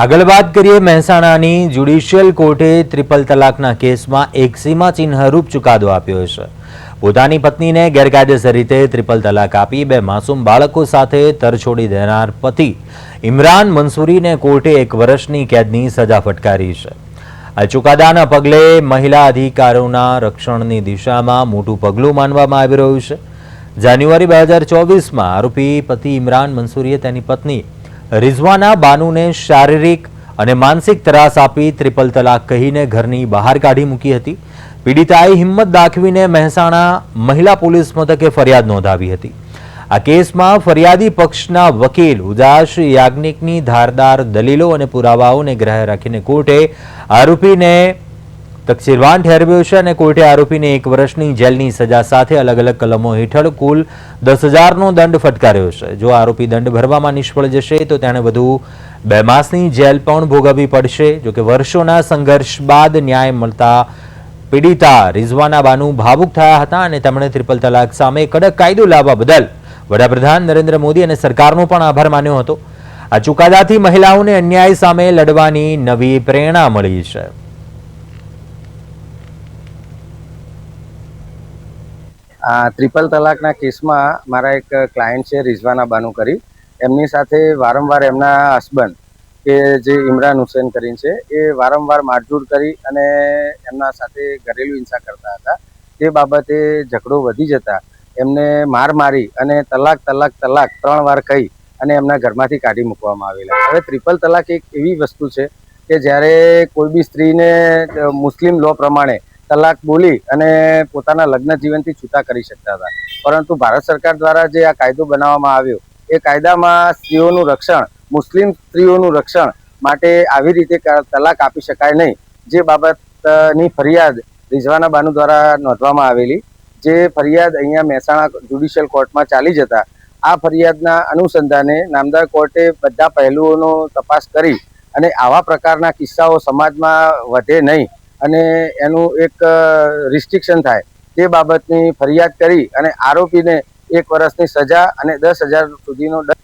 આગળ વાત કરીએ મહેસાણાની જ્યુડિશિયલ કોર્ટે ટ્રિપલ તલાકના કેસમાં એક સીમાચિહ્નરૂપ ચુકાદો આપ્યો છે। પોતાની પત્નીને ગેરકાયદેસર રીતે ટ્રિપલ તલાક આપી બે માસૂમ બાળકો સાથે તરછોડી દેનાર પતિ ઇમરાન મંસૂરીને કોર્ટે 1 વર્ષની કેદની સજા ફટકારી છે। આ ચુકાદાના પગલે મહિલા અધિકારોના રક્ષણની દિશામાં મોટું પગલું માનવામાં આવી રહ્યું છે। જાન્યુઆરી 2024માં આરોપી પતિ ઇમરાન મંસૂરીએ તેની પત્ની रिजवाना बानू ने शारीरिक और मानसिक त्रास आपी ट्रिपल तलाक कहीने घरनी बहार काढ़ी मूकी हती। पीड़िताए हिम्मत दाखवीने मेहसाणा महिला पोलीस मथके फरियाद नोंधावी हती। आ केसमां फरियादी पक्षना वकील उदास याज्ञिकनी धारदार दलीलो और पुरावाओने ग्रहे राखीने कोर्टे आरोपीने तकसीरवान ठेरव्यो छे અને કોર્ટે આરોપીને 1 વર્ષની જેલની સજા સાથે અલગ અલગ કલમો હેઠળ કુલ 10,000નો દંડ ફટકાર્યો છે। જો આરોપી દંડ ભરવામાં નિષ્ફળ જશે તો તેણે વધુ 2 માસની જેલ પણ ભોગવવી પડશે। જો કે વર્ષોના સંઘર્ષ બાદ ન્યાય મળતા પીડિતા રિઝવાના બાનુ ભાવુક થયા હતા અને તેમણે ટ્રિપલ તલાક સામે કડક કાયદો લાવવા બદલ વડાપ્રધાન નરેન્દ્ર મોદી અને સરકારનો પણ આભાર માન્યો હતો। આ ચુકાદાથી મહિલાઓને અન્યાય સામે લડવાની નવી પ્રેરણા મળી છે। ट्रिपल तलाकना केसमां मारा एक क्लायंट है रिजवाना बानू करी एमनी साथे वारंवार एमना हस्बंड के जे इमरान हुसैन करीने छे ए वारंवार मारझूड़ करी अने एमना साथे घरेलू हिंसा करता हता। ते बाबते झगड़ो वधी जता एमने मार मारी अने तलाक तलाक तलाक 3 वार कही अने एमना घरमांथी काढी मूकवामां आवेला। हवे ट्रिपल तलाक एक एवी वस्तु छे के ज्यारे कोई बी स्त्रीने मुस्लिम लॉ प्रमाणे तलाक बोली अने पोताना लग्न जीवनथी छूटा करी शकता था, परंतु भारत सरकार द्वारा जे आ कायदो बनाववामां आव्यो ए कायदामां स्त्रीओनुं रक्षण मुस्लिम स्त्रीओनुं रक्षण माटे आवी रीते तलाक आपी शकाय नहीं जे बाबतनी फरियाद रिजवाना बानू द्वारा नोंधवामां आवेली। जे फरियाद अहींया महेसाणा ज्युडिशियल कोर्टमां चाली जता आ फरियादना अनुसंधाने नामदार कोर्टे बधा पहलुओनो तपास करी अने आवा प्रकारना किस्साओ समाजमां वधे नहीं અને એનું એક રિસ્ટ્રિક્શન થાય તે બાબતની ફરિયાદ કરી અને આરોપીને 1 વર્ષની સજા અને 10,000 સુધીનો